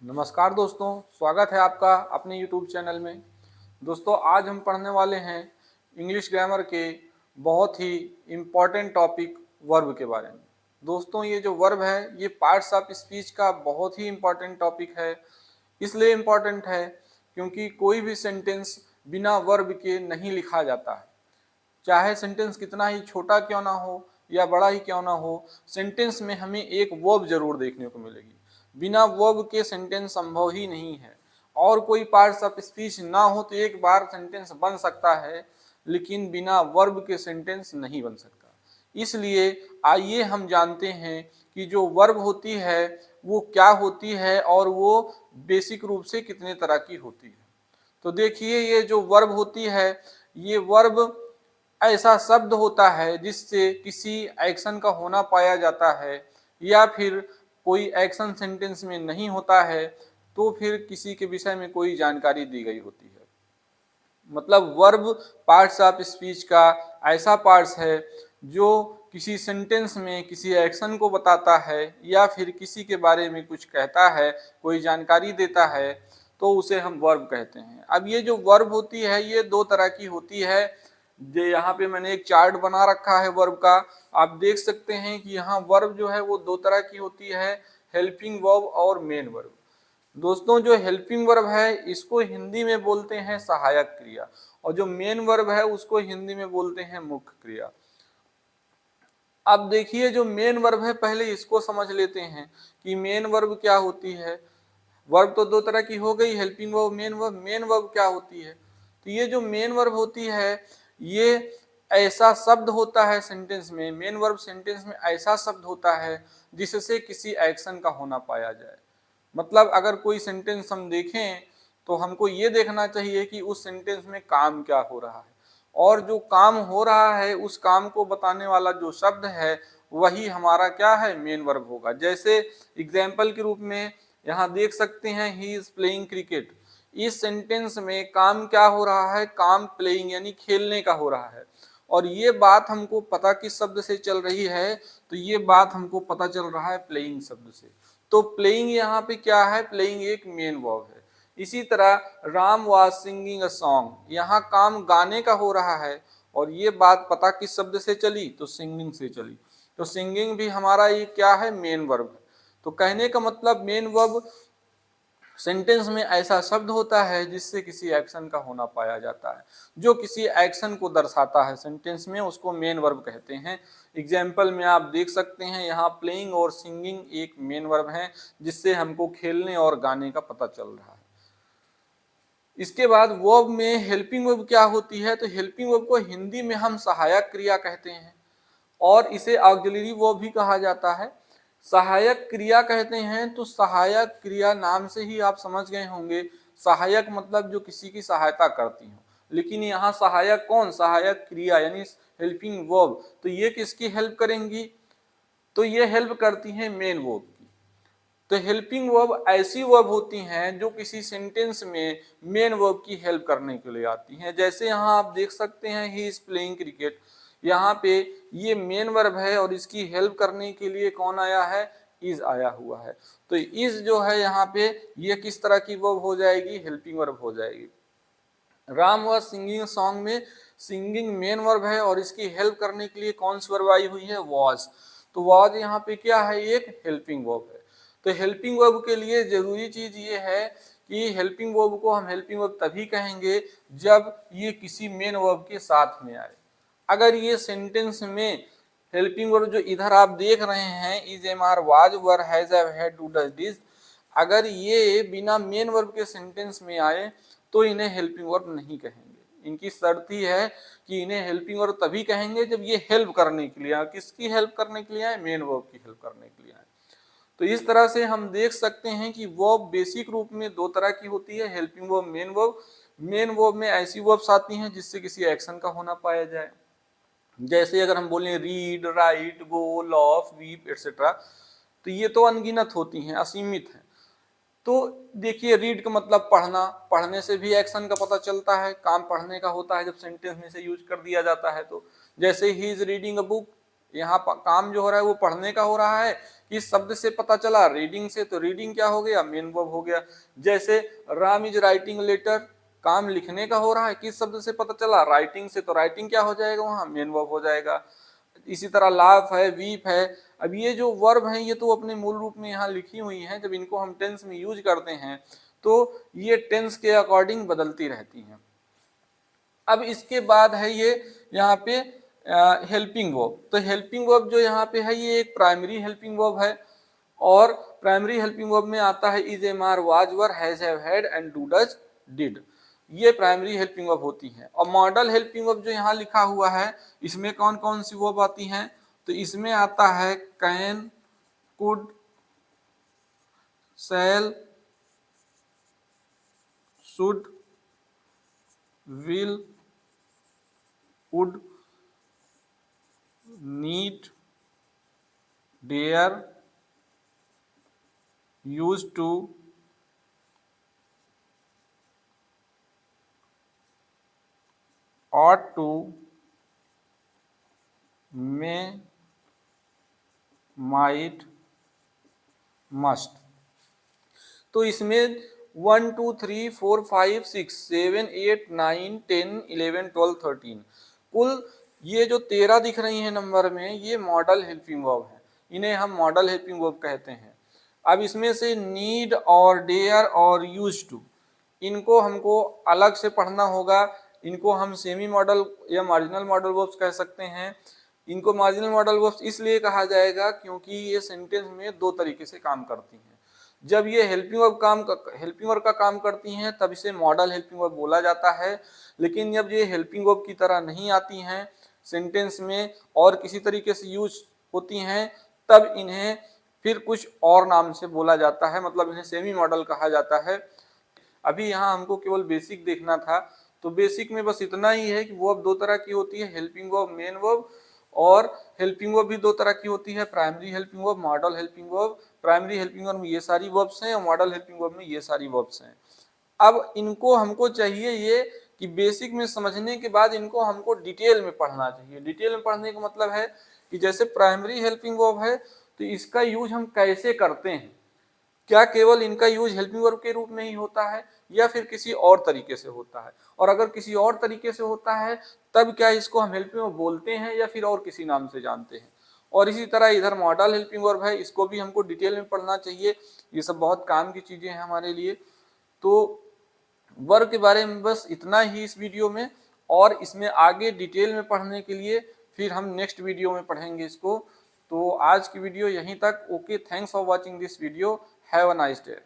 नमस्कार दोस्तों, स्वागत है आपका अपने YouTube चैनल में। दोस्तों, आज हम पढ़ने वाले हैं इंग्लिश ग्रामर के बहुत ही इम्पॉर्टेंट टॉपिक वर्ब के बारे में। दोस्तों, ये जो वर्ब है ये पार्ट्स ऑफ स्पीच का बहुत ही इम्पॉर्टेंट टॉपिक है। इसलिए इम्पॉर्टेंट है क्योंकि कोई भी सेंटेंस बिना वर्ब के नहीं लिखा जाता है। चाहे सेंटेंस कितना ही छोटा क्यों ना हो या बड़ा ही क्यों ना हो, सेंटेंस में हमें एक वर्ब जरूर देखने को मिलेगी। बिना वर्ब के सेंटेंस संभव ही नहीं है। और कोई पार्ट्स ऑफ स्पीच ना हो तो एक बार सेंटेंस बन सकता है, लेकिन बिना वर्ब के सेंटेंस नहीं बन सकता। इसलिए आइए हम जानते हैं कि जो वर्ब होती है वो क्या होती है और वो बेसिक रूप से कितने तरह की होती है। तो देखिए, ये जो वर्ब होती है, ये वर्ब ऐसा शब्द होता है जिससे किसी एक्शन का होना पाया जाता है, या फिर कोई एक्शन सेंटेंस में नहीं होता है तो फिर किसी के विषय में कोई जानकारी दी गई होती है। मतलब वर्ब पार्ट्स ऑफ स्पीच का ऐसा पार्ट्स है जो किसी सेंटेंस में किसी एक्शन को बताता है या फिर किसी के बारे में कुछ कहता है, कोई जानकारी देता है, तो उसे हम वर्ब कहते हैं। अब ये जो वर्ब होती है ये दो तरह की होती है। ये यहाँ पे मैंने एक चार्ट बना रखा है वर्ब का। आप देख सकते हैं कि यहाँ वर्ब जो है वो दो तरह की होती है, हेल्पिंग वर्ब और मेन वर्ब। दोस्तों, जो हेल्पिंग वर्ब है इसको हिंदी में बोलते हैं सहायक क्रिया, और जो मेन वर्ब है उसको हिंदी में बोलते हैं मुख्य क्रिया। अब देखिए, जो मेन वर्ब है पहले इसको समझ लेते हैं कि मेन वर्ब क्या होती है। वर्ब तो दो तरह की हो गई, helping verb, main verb. Main verb क्या होती है? तो ये जो मेन वर्ब होती है ये ऐसा शब्द होता है सेंटेंस में, मेन वर्ब सेंटेंस में ऐसा शब्द होता है जिससे किसी एक्शन का होना पाया जाए। मतलब अगर कोई सेंटेंस हम देखें तो हमको ये देखना चाहिए कि उस सेंटेंस में काम क्या हो रहा है, और जो काम हो रहा है उस काम को बताने वाला जो शब्द है वही हमारा क्या है, मेन वर्ब होगा। जैसे एग्जाम्पल के रूप में यहाँ देख सकते हैं, ही इज प्लेइंग क्रिकेट। इस सेंटेंस में काम क्या हो रहा है, काम प्लेइंग यानी खेलने का हो रहा है। और ये बात हमको पता किस शब्द से चल रही है, तो ये बात हमको पता चल रहा है प्लेइंग शब्द से। तो प्लेइंग यहाँ पे क्या है, प्लेइंग एक मेन वर्ब है। इसी तरह Ram was singing a song, यहाँ काम गाने का हो रहा है, और ये बात पता किस शब्द से चली, तो सिंगिंग से चली। तो सिंगिंग भी हमारा ये क्या है, मेन वर्ब है। तो कहने का मतलब मेन वर्ब सेंटेंस में ऐसा शब्द होता है जिससे किसी एक्शन का होना पाया जाता है, जो किसी एक्शन को दर्शाता है सेंटेंस में, उसको मेन वर्ब कहते हैं। एग्जाम्पल में आप देख सकते हैं यहाँ प्लेइंग और सिंगिंग एक मेन वर्ब है जिससे हमको खेलने और गाने का पता चल रहा है। इसके बाद वर्ब में हेल्पिंग वर्ब क्या होती है, तो हेल्पिंग वर्ब को हिंदी में हम सहायक क्रिया कहते हैं, और इसे ऑक्सिलरी वर्ब भी कहा जाता है। सहायक क्रिया कहते हैं तो सहायक क्रिया नाम से ही आप समझ गए होंगे, सहायक मतलब जो किसी की सहायता करती हो। लेकिन यहाँ सहायक कौन, सहायक क्रिया यानी हेल्पिंग वर्ब, तो ये किसकी हेल्प करेंगी, तो ये हेल्प करती हैं मेन वर्ब की। तो हेल्पिंग वर्ब ऐसी वर्ब होती हैं जो किसी सेंटेंस में मेन वर्ब की हेल्प करने के लिए आती हैं। जैसे यहाँ आप देख सकते हैं, ही इज प्लेइंग क्रिकेट, यहाँ पे ये मेन वर्ब है और इसकी हेल्प करने के लिए कौन आया है, इज आया हुआ है। तो इज जो है यहाँ पे ये किस तरह की वर्ब हो जाएगी, हेल्पिंग वर्ब हो जाएगी। राम वॉज सिंगिंग सॉन्ग में सिंगिंग मेन वर्ब है और इसकी हेल्प करने के लिए कौन सी वर्ब आई हुई है, वॉज। तो वॉज यहाँ पे क्या है, एक हेल्पिंग वर्ब है। तो हेल्पिंग वर्ब के लिए जरूरी चीज ये है कि हेल्पिंग वर्ब को हम हेल्पिंग वर्ब तभी कहेंगे जब ये किसी मेन वर्ब के साथ में आए। अगर ये सेंटेंस में हेल्पिंग वर्ब जो इधर आप देख रहे हैं, is, am, are, was, were, has, have, had, do, does, did, अगर ये बिना मेन वर्ब के सेंटेंस में आए तो इन्हें हेल्पिंग वर्ब नहीं कहेंगे। इनकी शर्त ही है कि इन्हें हेल्पिंग वर्ब तभी कहेंगे जब ये हेल्प करने के लिए आए। किसकी हेल्प करने के लिए आए, मेन वर्ब की हेल्प करने के लिए आए। तो इस तरह से हम देख सकते हैं कि वर्ब बेसिक रूप में दो तरह की होती है, helping verb, main verb. Main verb में ऐसी वर्ब्स आती हैं जिससे किसी एक्शन का होना पाया जाए। जैसे अगर हम बोलें रीड, राइट, गो, लॉफ, वीप एटसेट्रा, तो ये तो अनगिनत होती हैं, असीमित हैं। तो देखिए, रीड का मतलब पढ़ना, पढ़ने से भी एक्शन का पता चलता है, काम पढ़ने का होता है जब सेंटेंस में से यूज कर दिया जाता है। तो जैसे he is reading a book, यहाँ काम जो हो रहा है वो पढ़ने का हो रहा है। किस शब्द से पता चला? रीडिंग से। तो रीडिंग क्या हो गया? मेन वर्ब हो गया। जैसे राम इज राइटिंग लेटर, काम लिखने का हो रहा है, किस शब्द से पता चला? राइटिंग से। तो राइटिंग क्या हो जाएगा? वहाँ मेन वर्ब हो जाएगा। इसी तरह लाफ है, वीप है। अब ये जो वर्ब हैं ये तो अपने मूल रूप में यहाँ लिखी हुई हैं, जब इनको हम टेंस में यूज करते हैं तो ये टेंस के अकॉर्डिंग बदलती रहती हैं। अब इसके बाद है ये यहाँ पे हेल्पिंग वर्ब। तो हेल्पिंग वर्ब जो यहाँ पे है ये एक प्राइमरी हेल्पिंग वर्ब है, और प्राइमरी हेल्पिंग वर्ब में आता है is, am, are, was, were, has, have, had and do, does, did. ये प्राइमरी हेल्पिंग वर्ब होती हैं। और मॉडल हेल्पिंग वर्ब जो यहाँ लिखा हुआ है इसमें कौन कौन सी वर्ब आती हैं? तो इसमें आता है can, could, shall, should, will, would, need, dare, used to, ought to, may, might, must। तो इसमें 1 2 3 4 5 6 7 8 9 10 11 12 13 कुल ये जो 13 दिख रही हैं नंबर में, ये मॉडल हेल्पिंग वर्ब है। इन्हें हम मॉडल हेल्पिंग वर्ब कहते हैं। अब इसमें से नीड और डेयर और यूज टू, इनको हमको अलग से पढ़ना होगा। इनको हम सेमी मॉडल या मार्जिनल मॉडल वर्ब्स कह सकते हैं। इनको मार्जिनल मॉडल वर्ब्स इसलिए कहा जाएगा क्योंकि ये सेंटेंस में दो तरीके से काम करती हैं। जब ये हेल्पिंग वर्ब का काम करती हैं तब इसे मॉडल हेल्पिंग वर्ब बोला जाता है। लेकिन जब ये हेल्पिंग वर्ब की तरह नहीं आती हैं, सेंटेंस में और किसी तरीके से यूज होती हैं, तब इन्हें फिर कुछ और नाम से बोला जाता है, मतलब इन्हें सेमी मॉडल कहा जाता है। अभी यहाँ हमको केवल बेसिक देखना था, तो बेसिक में बस इतना ही है कि वर्ब दो तरह की होती है, हेल्पिंग वर्ब, मेन वर्ब। और हेल्पिंग वर्ब भी दो तरह की होती है, primary helping verb, model helping verb. Primary helping verb में ये सारी वर्ब्स हैं और मॉडल हेल्पिंग वर्ब में ये सारी वर्ब्स हैं। अब इनको हमको चाहिए ये कि बेसिक में समझने के बाद इनको हमको डिटेल में पढ़ना चाहिए। डिटेल में पढ़ने का मतलब है कि जैसे प्राइमरी हेल्पिंग वर्ब है तो इसका यूज हम कैसे करते हैं, क्या केवल इनका यूज हेल्पिंग वर्ब के रूप में ही होता है या फिर किसी और तरीके से होता है, और अगर किसी और तरीके से होता है तब क्या इसको हम हेल्पिंग वर्ब बोलते हैं या फिर और किसी नाम से जानते हैं। और इसी तरह इधर मॉडल हेल्पिंग वर्ब है, इसको भी हमको डिटेल में पढ़ना चाहिए। ये सब बहुत काम की चीजें हैं हमारे लिए। तो वर्ब के बारे में बस इतना ही इस वीडियो में, और इसमें आगे डिटेल में पढ़ने के लिए फिर हम नेक्स्ट वीडियो में पढ़ेंगे इसको। तो आज की वीडियो यहीं तक। Okay, thanks for watching this video. Have a nice day.